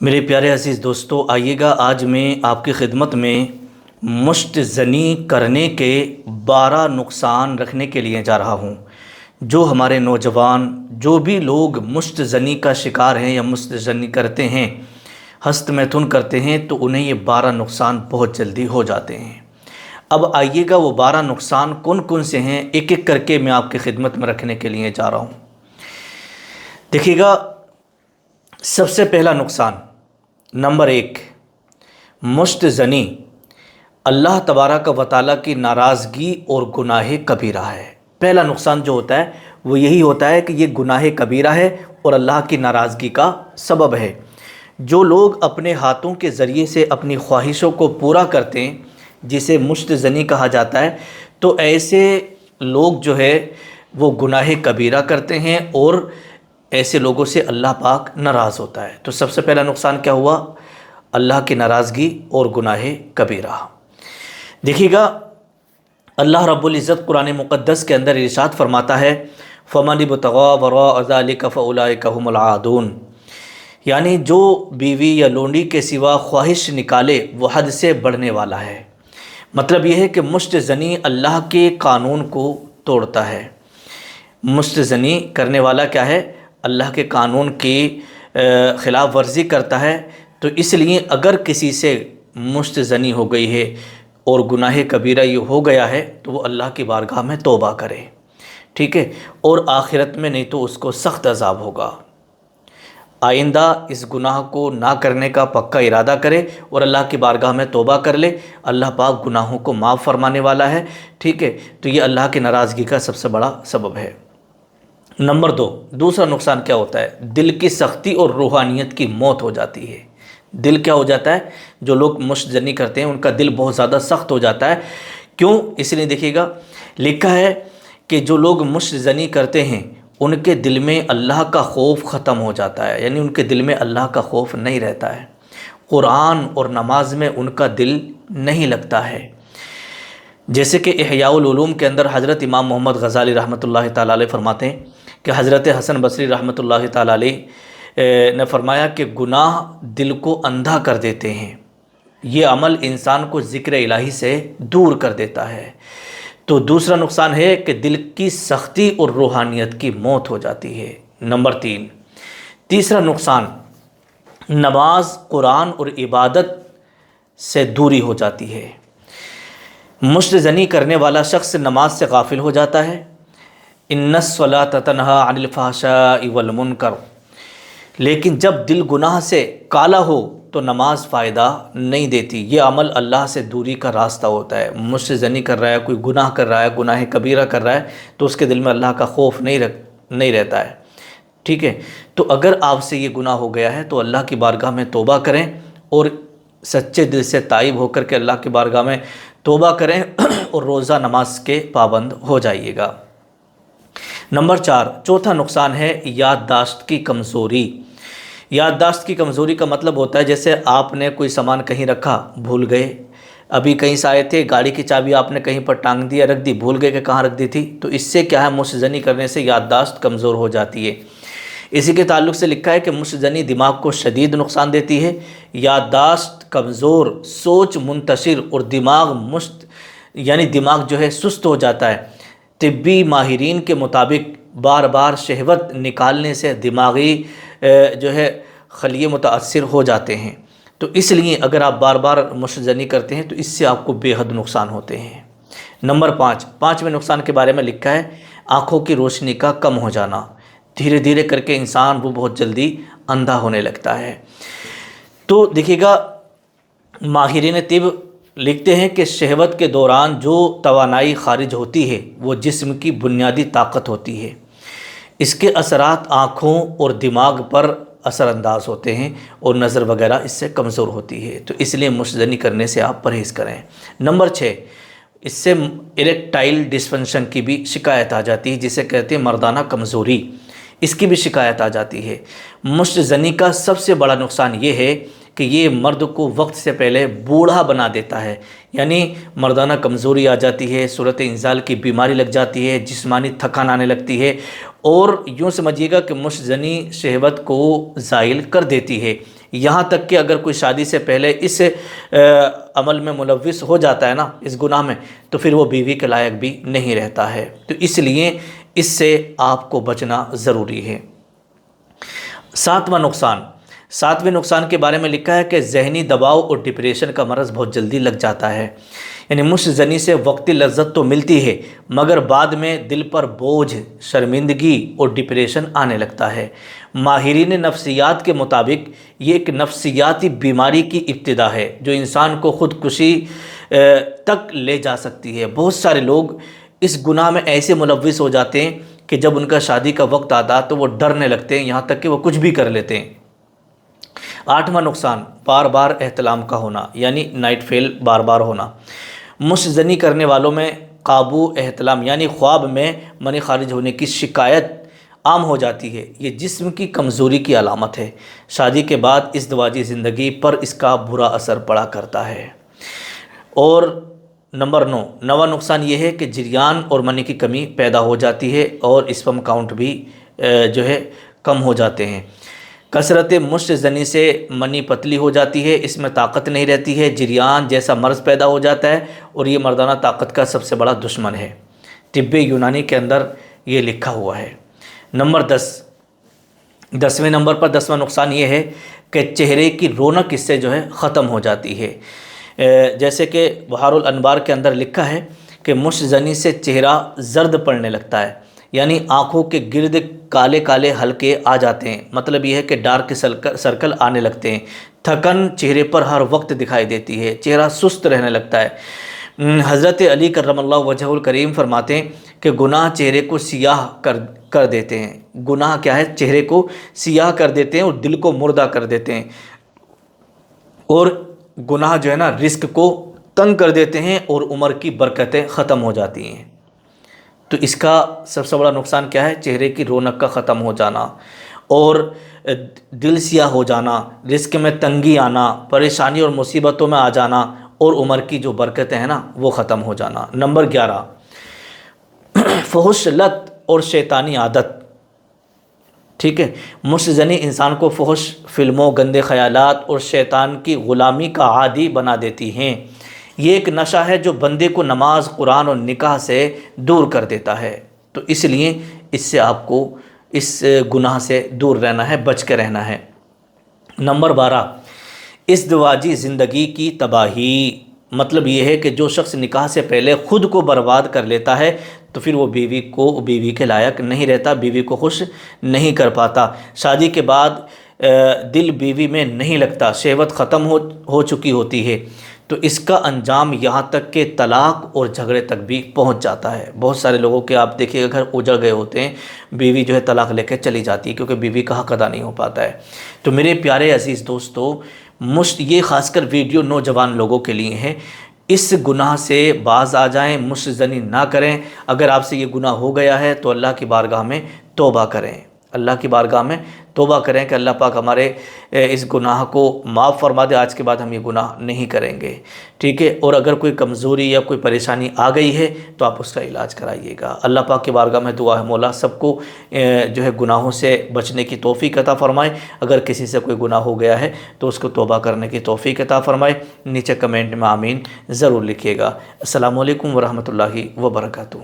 میرے پیارے عزیز دوستو، آئیے گا آج میں آپ کی خدمت میں مشت زنی کرنے کے 12 نقصان رکھنے کے لیے جا رہا ہوں۔ جو ہمارے نوجوان جو بھی لوگ مشت زنی کا شکار ہیں یا مشت زنی کرتے ہیں، ہست میتھن کرتے ہیں، تو انہیں یہ 12 نقصان بہت جلدی ہو جاتے ہیں۔ اب آئیے گا وہ 12 نقصان کون کون سے ہیں، ایک ایک کر کے میں آپ کی خدمت میں رکھنے کے لیے جا رہا ہوں۔ دیکھیے گا، سب سے پہلا نقصان نمبر 1، مشت زنی اللہ تبارک و تعالیٰ کی ناراضگی اور گناہ کبیرہ ہے۔ پہلا نقصان جو ہوتا ہے وہ یہی ہوتا ہے کہ یہ گناہ کبیرہ ہے اور اللہ کی ناراضگی کا سبب ہے۔ جو لوگ اپنے ہاتھوں کے ذریعے سے اپنی خواہشوں کو پورا کرتے ہیں، جسے مشت زنی کہا جاتا ہے، تو ایسے لوگ جو ہے وہ گناہ کبیرہ کرتے ہیں اور ایسے لوگوں سے اللہ پاک ناراض ہوتا ہے۔ تو سب سے پہلا نقصان کیا ہوا؟ اللہ کی ناراضگی اور گناہ کبیرہ۔ دیکھیے گا، اللہ رب العزت قرآن مقدس کے اندر ارشاد فرماتا ہے، فَمَنِ ابْتَغَىٰ وَرَاءَ ذَلِكَ فَأُولَٰئِكَ هُمُ الْعَادُونَ، یعنی جو بیوی یا لونڈی کے سوا خواہش نکالے وہ حد سے بڑھنے والا ہے۔ مطلب یہ ہے کہ مشت زنی اللہ کے قانون کو توڑتا ہے۔ مشت زنی کرنے والا کیا ہے؟ اللہ کے قانون کی خلاف ورزی کرتا ہے۔ تو اس لیے اگر کسی سے مشت زنی ہو گئی ہے اور گناہ کبیرہ یہ ہو گیا ہے تو وہ اللہ کی بارگاہ میں توبہ کرے، ٹھیک ہے، اور آخرت میں نہیں تو اس کو سخت عذاب ہوگا۔ آئندہ اس گناہ کو نہ کرنے کا پکا ارادہ کرے اور اللہ کی بارگاہ میں توبہ کر لے، اللہ پاک گناہوں کو معاف فرمانے والا ہے، ٹھیک ہے۔ تو یہ اللہ کی ناراضگی کا سب سے بڑا سبب ہے۔ نمبر 2، دوسرا نقصان کیا ہوتا ہے؟ دل کی سختی اور روحانیت کی موت ہو جاتی ہے۔ دل کیا ہو جاتا ہے؟ جو لوگ مشت زنی کرتے ہیں ان کا دل بہت زیادہ سخت ہو جاتا ہے۔ کیوں؟ اس لیے دیکھیے گا، لکھا ہے کہ جو لوگ مشت زنی کرتے ہیں ان کے دل میں اللہ کا خوف ختم ہو جاتا ہے، یعنی ان کے دل میں اللہ کا خوف نہیں رہتا ہے۔ قرآن اور نماز میں ان کا دل نہیں لگتا ہے۔ جیسے کہ احیاء العلوم کے اندر حضرت امام محمد غزالی رحمۃ اللہ تعالیٰ علیہ فرماتے ہیں کہ حضرت حسن بصری رحمۃ اللہ تعالیٰ علیہ نے فرمایا کہ گناہ دل کو اندھا کر دیتے ہیں، یہ عمل انسان کو ذکر الہی سے دور کر دیتا ہے۔ تو دوسرا نقصان ہے کہ دل کی سختی اور روحانیت کی موت ہو جاتی ہے۔ نمبر 3، تیسرا نقصان، نماز، قرآن اور عبادت سے دوری ہو جاتی ہے۔ مشت زنی کرنے والا شخص نماز سے غافل ہو جاتا ہے۔ ان الصلاۃ تنہی عن الفحشاء والمنکر، لیکن جب دل گناہ سے کالا ہو تو نماز فائدہ نہیں دیتی۔ یہ عمل اللہ سے دوری کا راستہ ہوتا ہے۔ مشت زنی کر رہا ہے، کوئی گناہ کر رہا ہے، گناہ کبیرہ کر رہا ہے، تو اس کے دل میں اللہ کا خوف نہیں رہتا ہے، ٹھیک ہے۔ تو اگر آپ سے یہ گناہ ہو گیا ہے تو اللہ کی بارگاہ میں توبہ کریں اور سچے دل سے تائب ہو کر کے اللہ کی بارگاہ میں توبہ کریں اور روزہ نماز کے پابند ہو جائیے گا۔ نمبر 4، چوتھا نقصان ہے یادداشت کی کمزوری۔ یادداشت کی کمزوری کا مطلب ہوتا ہے جیسے آپ نے کوئی سامان کہیں رکھا، بھول گئے، ابھی کہیں سے آئے تھے، گاڑی کی چابی آپ نے کہیں پر ٹانگ دیا، رکھ دی، بھول گئے کہ کہاں رکھ دی تھی۔ تو اس سے کیا ہے؟ مشت زنی کرنے سے یادداشت کمزور ہو جاتی ہے۔ اسی کے تعلق سے لکھا ہے کہ مشت زنی دماغ کو شدید نقصان دیتی ہے۔ یادداشت کمزور، سوچ منتشر اور دماغ یعنی دماغ جو ہے سست ہو جاتا ہے۔ طبی ماہرین کے مطابق بار بار شہوت نکالنے سے دماغی جو ہے خلیے متاثر ہو جاتے ہیں۔ تو اس لیے اگر آپ بار بار مشت زنی کرتے ہیں تو اس سے آپ کو بے حد نقصان ہوتے ہیں۔ نمبر 5، پانچویں نقصان کے بارے میں لکھا ہے آنکھوں کی روشنی کا کم ہو جانا۔ دھیرے دھیرے کر کے انسان وہ بہت جلدی اندھا ہونے لگتا ہے۔ تو دیکھیے گا، ماہرین طب لکھتے ہیں کہ شہوت کے دوران جو توانائی خارج ہوتی ہے وہ جسم کی بنیادی طاقت ہوتی ہے۔ اس کے اثرات آنکھوں اور دماغ پر اثر انداز ہوتے ہیں اور نظر وغیرہ اس سے کمزور ہوتی ہے۔ تو اس لیے مشت زنی کرنے سے آپ پرہیز کریں۔ نمبر 6، اس سے اریکٹائل ڈسفنکشن کی بھی شکایت آ جاتی ہے، جسے کہتے ہیں مردانہ کمزوری، اس کی بھی شکایت آ جاتی ہے۔ مشت زنی کا سب سے بڑا نقصان یہ ہے کہ یہ مرد کو وقت سے پہلے بوڑھا بنا دیتا ہے، یعنی مردانہ کمزوری آ جاتی ہے، صورت انزال کی بیماری لگ جاتی ہے، جسمانی تھکان آنے لگتی ہے، اور یوں سمجھیے گا کہ مشت زنی شہوت کو زائل کر دیتی ہے۔ یہاں تک کہ اگر کوئی شادی سے پہلے اس عمل میں ملوث ہو جاتا ہے نا، اس گناہ میں، تو پھر وہ بیوی کے لائق بھی نہیں رہتا ہے۔ تو اس لیے اس سے آپ کو بچنا ضروری ہے۔ ساتویں نقصان کے بارے میں لکھا ہے کہ ذہنی دباؤ اور ڈپریشن کا مرض بہت جلدی لگ جاتا ہے۔ یعنی مشت زنی سے وقتی لذت تو ملتی ہے، مگر بعد میں دل پر بوجھ، شرمندگی اور ڈپریشن آنے لگتا ہے۔ ماہرین نفسیات کے مطابق یہ ایک نفسیاتی بیماری کی ابتدا ہے جو انسان کو خودکشی تک لے جا سکتی ہے۔ بہت سارے لوگ اس گناہ میں ایسے ملوث ہو جاتے ہیں کہ جب ان کا شادی کا وقت آتا تو وہ ڈرنے لگتے ہیں، یہاں تک کہ وہ کچھ بھی کر لیتے ہیں۔ 8واں نقصان، بار بار احتلام کا ہونا، یعنی نائٹ فیل بار بار ہونا۔ مشت زنی کرنے والوں میں قابو احتلام یعنی خواب میں منی خارج ہونے کی شکایت عام ہو جاتی ہے۔ یہ جسم کی کمزوری کی علامت ہے۔ شادی کے بعد ازدواجی زندگی پر اس کا برا اثر پڑا کرتا ہے۔ اور نمبر 9واں نقصان یہ ہے کہ جریان اور منی کی کمی پیدا ہو جاتی ہے اور اسپرم کاؤنٹ بھی جو ہے کم ہو جاتے ہیں۔ کثرت مشت زنی سے منی پتلی ہو جاتی ہے، اس میں طاقت نہیں رہتی ہے، جریان جیسا مرض پیدا ہو جاتا ہے اور یہ مردانہ طاقت کا سب سے بڑا دشمن ہے۔ طب یونانی کے اندر یہ لکھا ہوا ہے۔ نمبر 10، 10ویں نمبر پر 10واں نقصان یہ ہے کہ چہرے کی رونق اس سے جو ہے ختم ہو جاتی ہے۔ جیسے کہ بحار الانوار کے اندر لکھا ہے کہ مشت زنی سے چہرہ زرد پڑنے لگتا ہے، یعنی آنکھوں کے گرد کالے کالے حلقے آ جاتے ہیں، مطلب یہ ہے کہ ڈارک سرکل آنے لگتے ہیں، تھکن چہرے پر ہر وقت دکھائی دیتی ہے، چہرہ سست رہنے لگتا ہے۔ حضرت علی کرم اللہ وجہہ الکریم فرماتے ہیں کہ گناہ چہرے کو سیاہ کر دیتے ہیں۔ گناہ کیا ہے؟ چہرے کو سیاہ کر دیتے ہیں اور دل کو مردہ کر دیتے ہیں، اور گناہ جو ہے نا رزق کو تنگ کر دیتے ہیں اور عمر کی برکتیں ختم ہو جاتی ہیں۔ تو اس کا سب سے بڑا نقصان کیا ہے؟ چہرے کی رونق کا ختم ہو جانا اور دل سیاہ ہو جانا، رزق میں تنگی آنا، پریشانی اور مصیبتوں میں آ جانا اور عمر کی جو برکتیں ہیں نا وہ ختم ہو جانا۔ نمبر 11، فحش لت اور شیطانی عادت۔ ٹھیک ہے، مشت زنی انسان کو فحش فلموں، گندے خیالات اور شیطان کی غلامی کا عادی بنا دیتی ہیں۔ یہ ایک نشہ ہے جو بندے کو نماز، قرآن اور نکاح سے دور کر دیتا ہے۔ تو اس لیے اس سے آپ کو اس گناہ سے دور رہنا ہے، بچ کے رہنا ہے۔ نمبر 12، ازدواجی زندگی کی تباہی۔ مطلب یہ ہے کہ جو شخص نکاح سے پہلے خود کو برباد کر لیتا ہے تو پھر وہ بیوی کے لائق نہیں رہتا، بیوی کو خوش نہیں کر پاتا۔ شادی کے بعد دل بیوی میں نہیں لگتا، شہوت ختم ہو چکی ہوتی ہے، تو اس کا انجام یہاں تک کہ طلاق اور جھگڑے تک بھی پہنچ جاتا ہے۔ بہت سارے لوگوں کے آپ دیکھیے گا گھر اجڑ گئے ہوتے ہیں، بیوی جو ہے طلاق لے کے چلی جاتی ہے کیونکہ بیوی کا حق ادا نہیں ہو پاتا ہے۔ تو میرے پیارے عزیز دوستو، یہ خاص کر ویڈیو نوجوان لوگوں کے لیے ہے، اس گناہ سے باز آ جائیں، مشت زنی نہ کریں۔ اگر آپ سے یہ گناہ ہو گیا ہے تو اللہ کی بارگاہ میں توبہ کریں، اللہ کی بارگاہ میں توبہ کریں کہ اللہ پاک ہمارے اس گناہ کو معاف فرما دے، آج کے بعد ہم یہ گناہ نہیں کریں گے۔ ٹھیک ہے، اور اگر کوئی کمزوری یا کوئی پریشانی آ گئی ہے تو آپ اس کا علاج کرائیے گا۔ اللہ پاک کی بارگاہ میں دعا ہے مولا سب کو جو ہے گناہوں سے بچنے کی توفیق عطا فرمائے۔ اگر کسی سے کوئی گناہ ہو گیا ہے تو اس کو توبہ کرنے کی توفیق عطا فرمائے۔ نیچے کمنٹ میں آمین ضرور لکھیے گا۔ السلام علیکم ورحمۃ اللہ وبرکاتہ۔